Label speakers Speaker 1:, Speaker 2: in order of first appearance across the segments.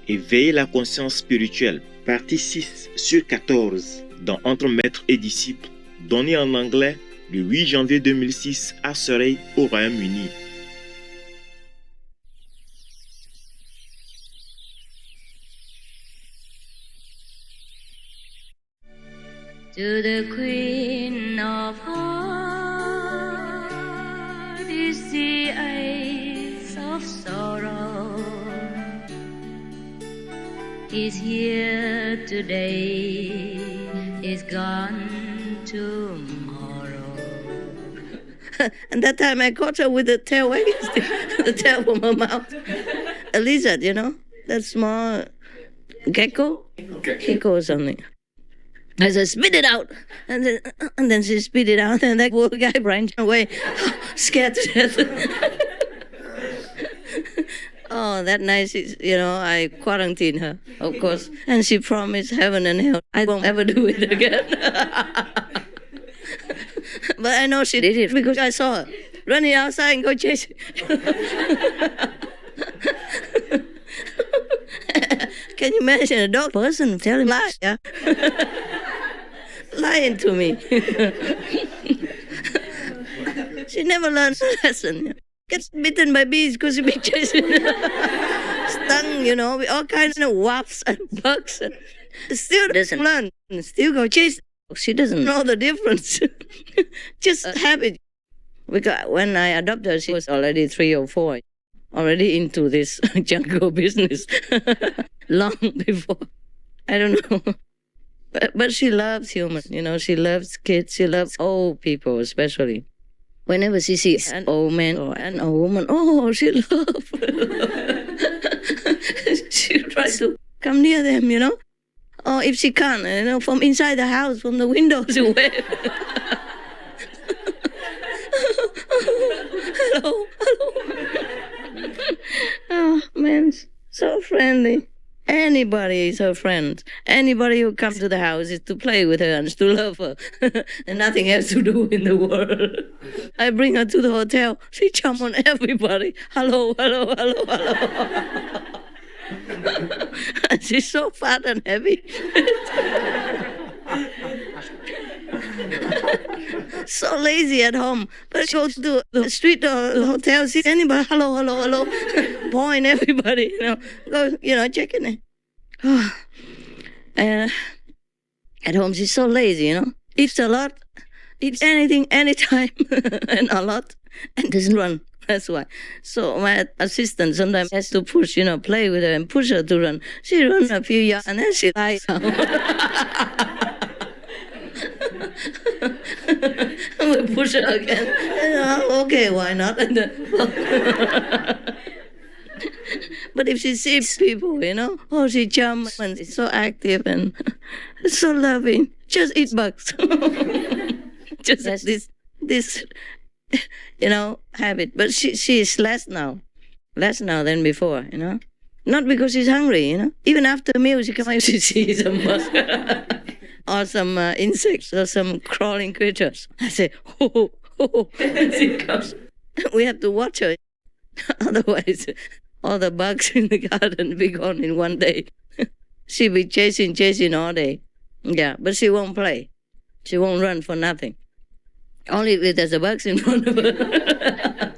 Speaker 1: Éveiller la conscience spirituelle, partie 6 sur 14, dans Entre maître et disciple, donné en anglais le 8 janvier 2006 à Surrey, au Royaume-Uni.
Speaker 2: To the Queen of Hearts is the eyes of sorrow. He's here today, he's gone tomorrow.
Speaker 3: And that time I caught her with the tail wagging, the tail from her mouth. A lizard, you know, that small gecko, gecko or something. I said, spit it out. And then she spit it out, and that poor guy ran away, scared to death. Oh, that night, you know, I quarantined her, of course. And she promised heaven and hell, I won't ever do it again. But I know she did it because I saw her running outside and go chasing. Can you imagine a dog person telling lies? Yeah? Lying to me. She never learns a lesson. Gets bitten by bees because she be chasing. Stung, you know, with all kinds of wasps and bugs. Still doesn't learn. Still go chase. She doesn't know the difference. Just habit. Because when I adopted her, she was already 3 or 4. Already into this jungle business. Long before. I don't know. But she loves humans, you know, she loves kids, she loves old people especially. Whenever she sees an old man or an old woman, oh, she loves. She tries to come near them, you know. Or if she can't, you know, from inside the house, from the window, she waves. Hello, hello. Oh, man, so friendly. Anybody is her friend. Anybody who comes to the house is to play with her and is to love her. And nothing else to do in the world. I bring her to the hotel. She jumps on everybody. Hello, hello, hello, hello. And she's so fat and heavy. So lazy at home. But she goes to the street or the hotel, see anybody, hello, hello, hello. Point everybody, you know. Go, you know, checking it. Oh. And at home, she's so lazy, you know. Eats a lot, eats anything, anytime, and a lot, and doesn't run. That's why. So my assistant sometimes has to push, you know, play with her and push her to run. She runs a few yards, and then she lies down. We push her again. Okay, why not? But if she sees people, you know, oh, she jumps and is so active and so loving. Just eat bugs. Just has this, you know, habit. But she is less now than before, you know. Not because she's hungry, you know. Even after a meal, she comes out, she sees some bugs. Or some insects or some crawling creatures. I say, oh, oh, and she comes. We have to watch her. Otherwise, all the bugs in the garden be gone in one day. She'll be chasing all day. Yeah, but she won't play. She won't run for nothing. Only if there's a bugs in front of her.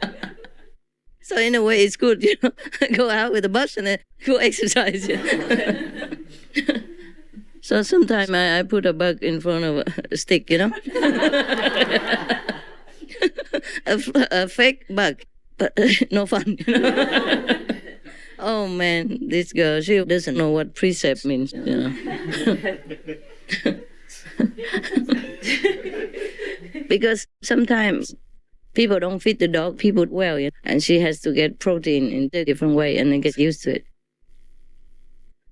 Speaker 3: So in a way, it's good, you know. Go out with the bugs and then go exercise. So sometimes I put a bug in front of a stick, you know. a fake bug, but no fun, you know. Oh man, this girl, she doesn't know what precept means, you know. Because sometimes people don't feed the dog people well, you know? And she has to get protein in a different way and then get used to it.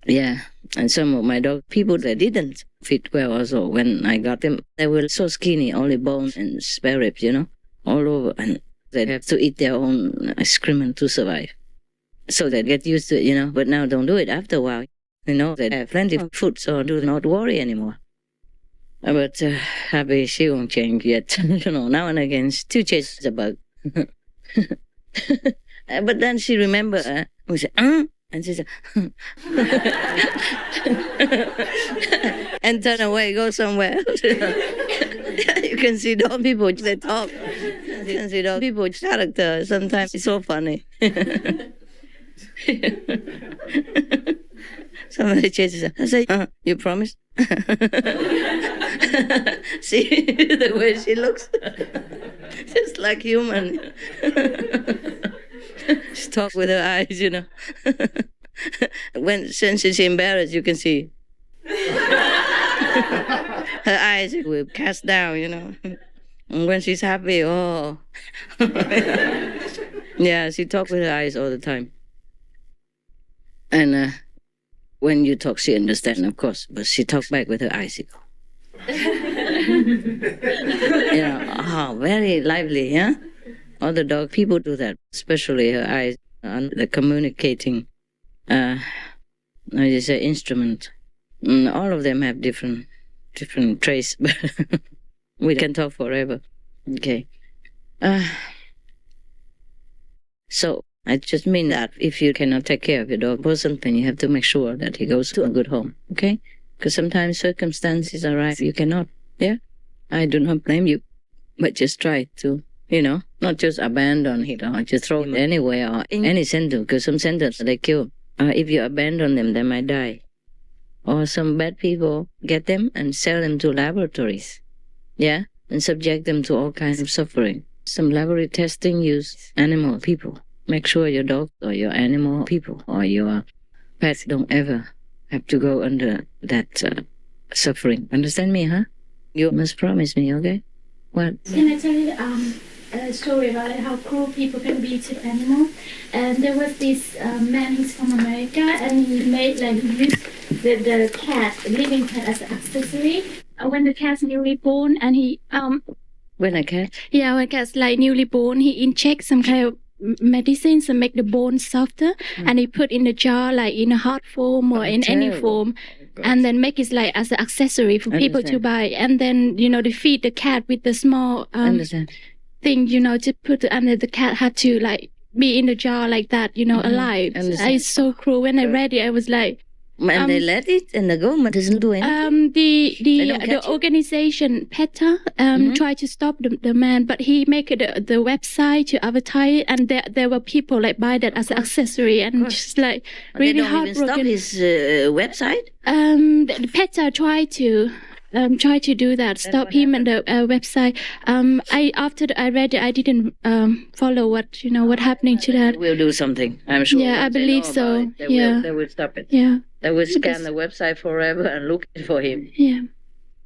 Speaker 3: Yeah, and some of my dog people that didn't fit well also, when I got them, they were so skinny, only bones and spare ribs, you know, all over, and they have to eat their own excrement to survive. So they get used to it, you know, but now don't do it after a while. You know, they have plenty of food, so do not worry anymore. But happy she won't change yet. You know, now and again, still chases a bug. But then she remembered, we said, And she said, and turn away, go somewhere else. You can see those people, they talk. You can see those people's character. Sometimes it's so funny. Somebody chases her. I say, you promise? See the way she looks? Just like human. She talks with her eyes, you know. Since she's embarrassed, you can see. Her eyes will cast down, you know. And when she's happy, oh. Yeah, she talks with her eyes all the time. And when you talk, she understands, of course, but she talks back with her eyes. She goes. You know, very lively, yeah? All the dog people do that, especially her eyes on the communicating, how do you say, instrument. All of them have different traits, but we can talk forever. Okay. So I just mean that if you cannot take care of your dog or something, you have to make sure that he goes to a good home, okay? Because sometimes circumstances are right, you cannot, yeah? I do not blame you, but just try to, you know, not just abandon him or just throw him anywhere or in any center, because some centers they kill. If you abandon them, they might die. Or some bad people get them and sell them to laboratories, yeah? And subject them to all kinds of suffering. Some laboratory testing use animal people. Make sure your dog or your animal people or your pets don't ever have to go under that suffering. Understand me, huh? You must promise me, okay? What?
Speaker 4: Can I tell you a story about how cruel people can be to animals? And there was this man, he's from America, and he made like use the cat, the living cat, as an accessory. When the cat's newly born, and he
Speaker 3: When a cat?
Speaker 4: yeah, when cat's like newly born, he injects some kind of medicines and make the bone softer, and he put in a jar like in a hard form or in any form, and then make it like as an accessory for people to buy, and then you know they feed the cat with the small thing, you know, to put, and then the cat had to like be in the jar like that, you know, alive. It's so cruel. When I read it, I was like,
Speaker 3: and they let it, and the government doesn't do anything.
Speaker 4: The organization PETA tried to stop the man, but he make it the website to advertise it, and there were people like buy that as an accessory, and just like really
Speaker 3: they don't
Speaker 4: heartbroken.
Speaker 3: even stop his website?
Speaker 4: The PETA tried to do that, stop him and the website. After I read it, I didn't follow what happening to that.
Speaker 3: We'll do something, I'm sure.
Speaker 4: Yeah, I believe so.
Speaker 3: They will stop it.
Speaker 4: Yeah.
Speaker 3: They will scan the website forever and look for him.
Speaker 4: Yeah.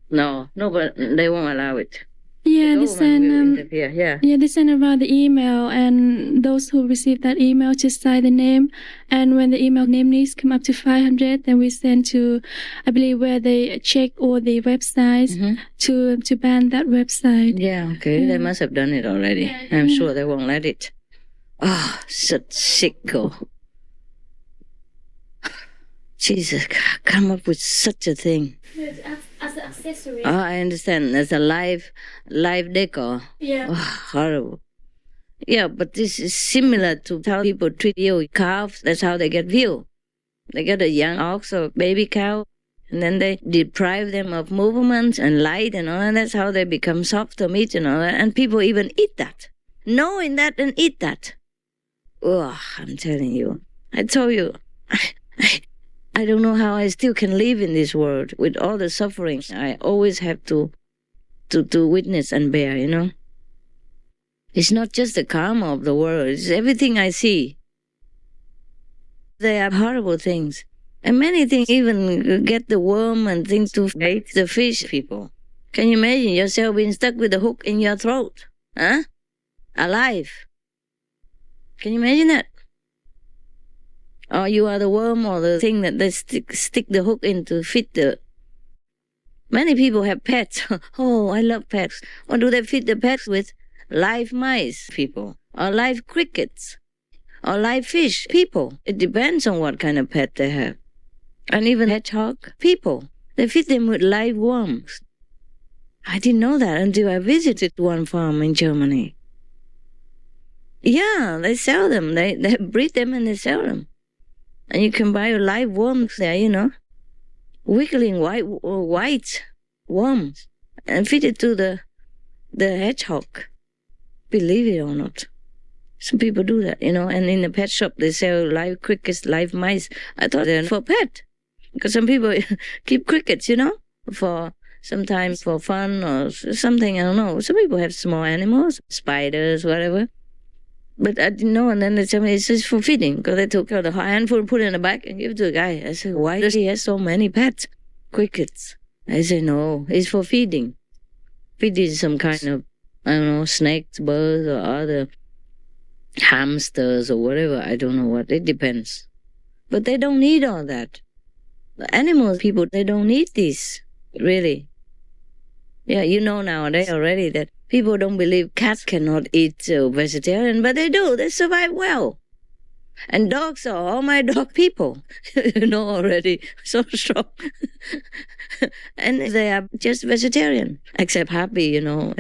Speaker 3: No, but they won't allow it.
Speaker 4: Yeah,
Speaker 3: the government will interfere. Yeah,
Speaker 4: they send around the email, and those who receive that email just sign the name. And when the email name needs come up to 500, then we send to, I believe, where they check all the websites to ban that website.
Speaker 3: Yeah, okay, they must have done it already. I'm sure they won't let it. Oh, such sicko. Jesus, come up with such a thing.
Speaker 4: As an accessory.
Speaker 3: Oh, I understand. As a live decor.
Speaker 4: Yeah.
Speaker 3: Oh, horrible. Yeah, but this is similar to how people treat you. Calves, that's how they get view. They get a young ox or baby cow, and then they deprive them of movement and light and all that. That's how they become soft to meat and all that. And people even eat that. Knowing that and eat that. Oh, I'm telling you. I told you. I don't know how I still can live in this world with all the suffering I always have to witness and bear, you know. It's not just the karma of the world, it's everything I see. They are horrible things. And many things even get the worm and things to eat the fish people. Can you imagine yourself being stuck with a hook in your throat? Huh? Alive. Can you imagine that? Or you are the worm or the thing that they stick the hook in to feed the... Many people have pets. Oh, I love pets. What do they feed the pets with? Live mice, people. Or live crickets. Or live fish, people. It depends on what kind of pet they have. And even hedgehog, people. They feed them with live worms. I didn't know that until I visited one farm in Germany. Yeah, they sell them. They breed them and they sell them. And you can buy a live worm there, wiggling white worm, and feed it to the hedgehog. Believe it or not. Some people do that, and in the pet shop they sell live crickets, live mice. I thought they're for pet. Because some people keep crickets, sometimes for fun or something, I don't know. Some people have small animals, spiders, whatever. But I didn't know, and then they told me it's just for feeding, because they took out a handful, put it in a bag, and give it to the guy. I said, why does he have so many pets? Crickets. I said, no, it's for feeding. Feeding some kind of, I don't know, snakes, birds, or other hamsters, or whatever. I don't know what. It depends. But they don't need all that. The animals, people, they don't need this, really. Yeah, nowadays already that people don't believe cats cannot eat vegetarian, but they do. They survive well. And dogs are all my dog people, already so strong. And they are just vegetarian, except Happy, I mean,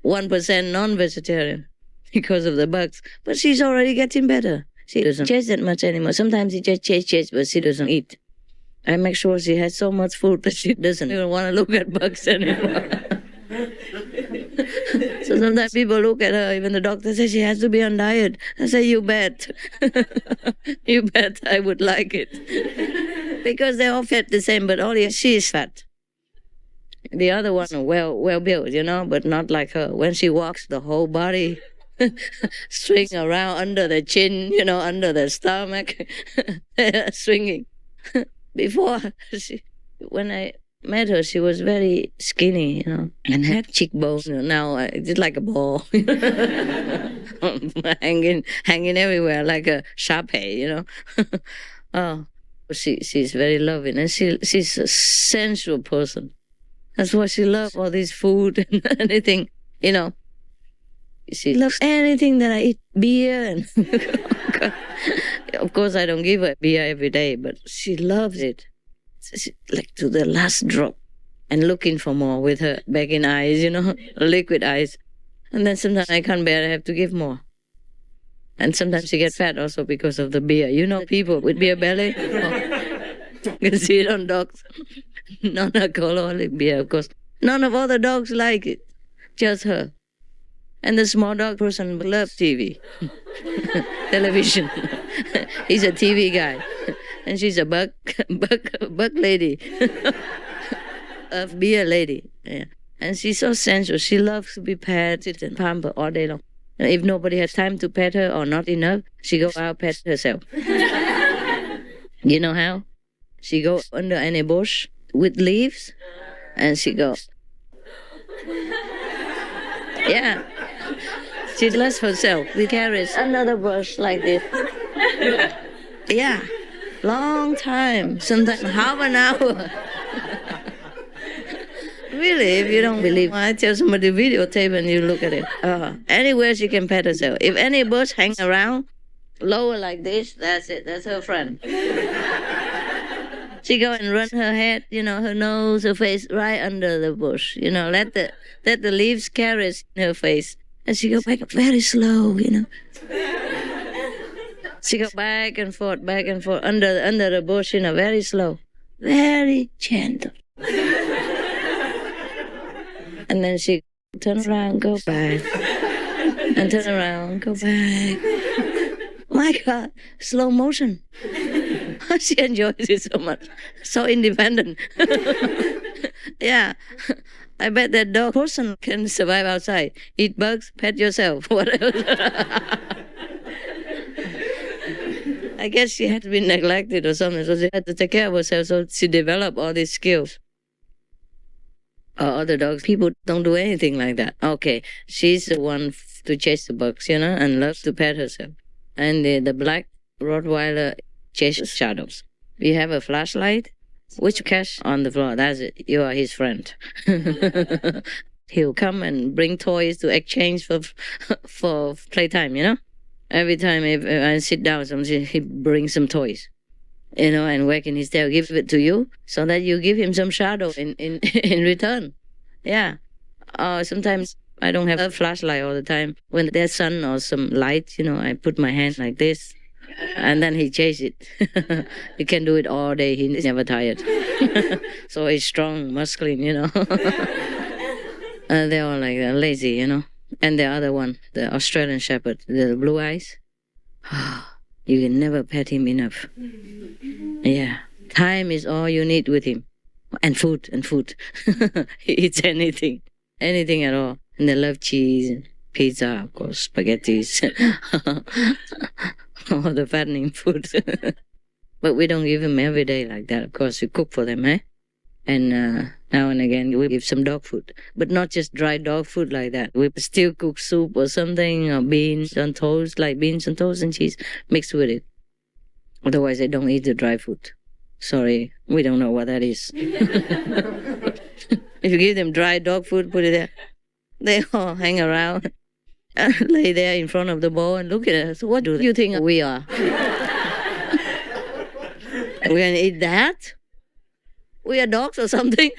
Speaker 3: 1% non-vegetarian because of the bugs. But she's already getting better. She doesn't chase that much anymore. Sometimes she just chase, but she doesn't eat. I make sure she has so much food that she doesn't even want to look at bugs anymore. So sometimes people look at her, even the doctor says she has to be on diet. I say, you bet. You bet I would like it. Because they're all fat the same, but only she is fat. The other one well built, but not like her. When she walks, the whole body swing around under the chin, under the stomach, swinging. Before, when I met her, she was very skinny, and had cheekbone. Now it's like a ball, hanging everywhere like a Sharpay, Oh, she's very loving, and she's a sensual person. That's why she loves all this food and anything, She loves anything that I eat, beer and. Of course, I don't give her beer every day, but she loves it. She, like to the last drop, and looking for more with her begging eyes, liquid eyes. And then sometimes I can't bear, I have to give more. And sometimes she gets fat also because of the beer. People with beer belly. You can see it on dogs. Non-alcoholic beer, of course. None of other dogs like it, just her. And the small dog person loves TV, television. He's a TV guy, and she's a buck lady, a beer lady. Yeah. And she's so sensual. She loves to be petted and pampered all day long. And if nobody has time to pet her or not enough, she go out pet herself. You know how? She go under any bush with leaves, and she goes. Yeah. She loves herself. We carry another bush like this. Yeah. Long time. Sometimes half an hour. Really, if you don't believe, I tell somebody videotape and you look at it. Anywhere she can pet herself. If any bush hang around, lower like this, that's it. That's her friend. She go and run her head, her nose, her face right under the bush. Let the leaves carry her face. And she go back very slow, She go back and forth under the bush, very slow, very gentle. And then she turn around, go back, and turn around, go back. My God, slow motion. She enjoys it so much, so independent. Yeah. I bet that dog person can survive outside. Eat bugs, pet yourself, whatever. I guess she had been neglected or something, so she had to take care of herself, so she developed all these skills. Other dogs, people don't do anything like that. Okay, she's the one to chase the bugs, and loves to pet herself. And the black Rottweiler chases shadows. We have a flashlight. Which catch on the floor, that's it. You are his friend. He'll come and bring toys to exchange for playtime, Every time if I sit down, he brings some toys, and wagging his tail, give it to you, so that you give him some shadow in return. Yeah. Sometimes I don't have a flashlight all the time. When there's sun or some light, I put my hand like this And then he chase it. He can do it all day. He's never tired. So he's strong, masculine, they're all like lazy, And the other one, the Australian Shepherd, the blue eyes. You can never pet him enough. Yeah. Time is all you need with him. And food. He eats anything at all. And they love cheese and pizza, of course, spaghettis, all the fattening food. But we don't give them every day like that. Of course, we cook for them, And now and again, we give some dog food. But not just dry dog food like that. We still cook soup or something, or beans on toast, like beans on toast and cheese mixed with it. Otherwise, they don't eat the dry food. Sorry, we don't know what that is. If you give them dry dog food, put it there. They all hang around, lay there in front of the bowl and look at us. What do you think we are? We're going to eat that? We are dogs or something?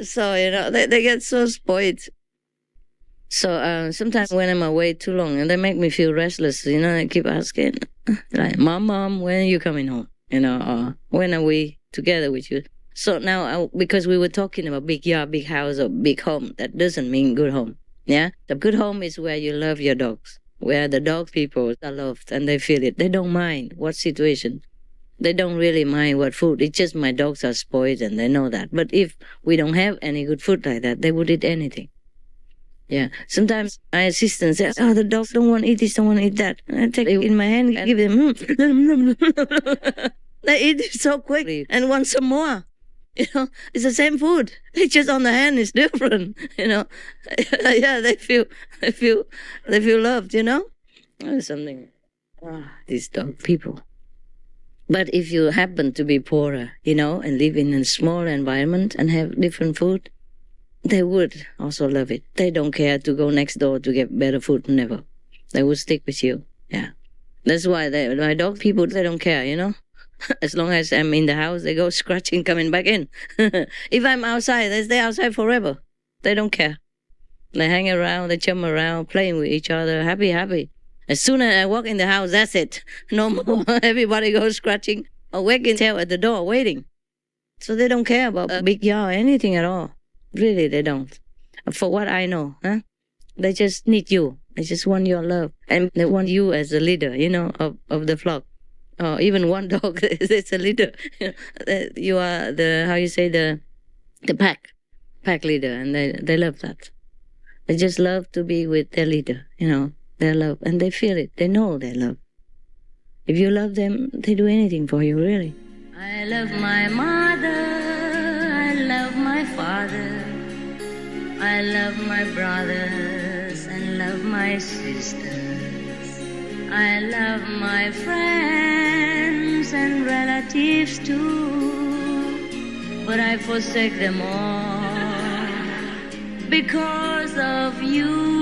Speaker 3: So, they get so spoiled. So sometimes when I'm away too long, and they make me feel restless, they keep asking, like, Mom, when are you coming home? Or when are we together with you? So now, because we were talking about big yard, big house, or big home, that doesn't mean good home. Yeah? The good home is where you love your dogs, where the dog people are loved and they feel it. They don't mind what situation. They don't really mind what food. It's just my dogs are spoiled and they know that. But if we don't have any good food like that, they would eat anything. Yeah. Sometimes my assistant says, the dogs don't want to eat this, don't want to eat that. And I take it in my hand and give them, They eat it so quickly and want some more. It's the same food. It's just on the hand is different. Yeah, they feel loved. Or something. These dog people. But if you happen to be poorer, and live in a small environment and have different food, they would also love it. They don't care to go next door to get better food. Never. They would stick with you. Yeah. That's why my dog people, they don't care. As long as I'm in the house, they go scratching, coming back in. If I'm outside, they stay outside forever. They don't care. They hang around, they chum around, playing with each other, happy. As soon as I walk in the house, that's it. No more. Everybody goes scratching or wagging tail at the door, waiting. So they don't care about big yard or anything at all. Really, they don't. For what I know, they just need you. They just want your love. And they want you as a leader, of the flock. Or even one dog is a leader. You are the pack leader, and they love that. They just love to be with their leader, their love, and they feel it. They know their love. If you love them, they do anything for you, really.
Speaker 2: I love my mother, I love my father, I love my brothers and love my sisters. I love my friends and relatives too, but I forsake them all because of you.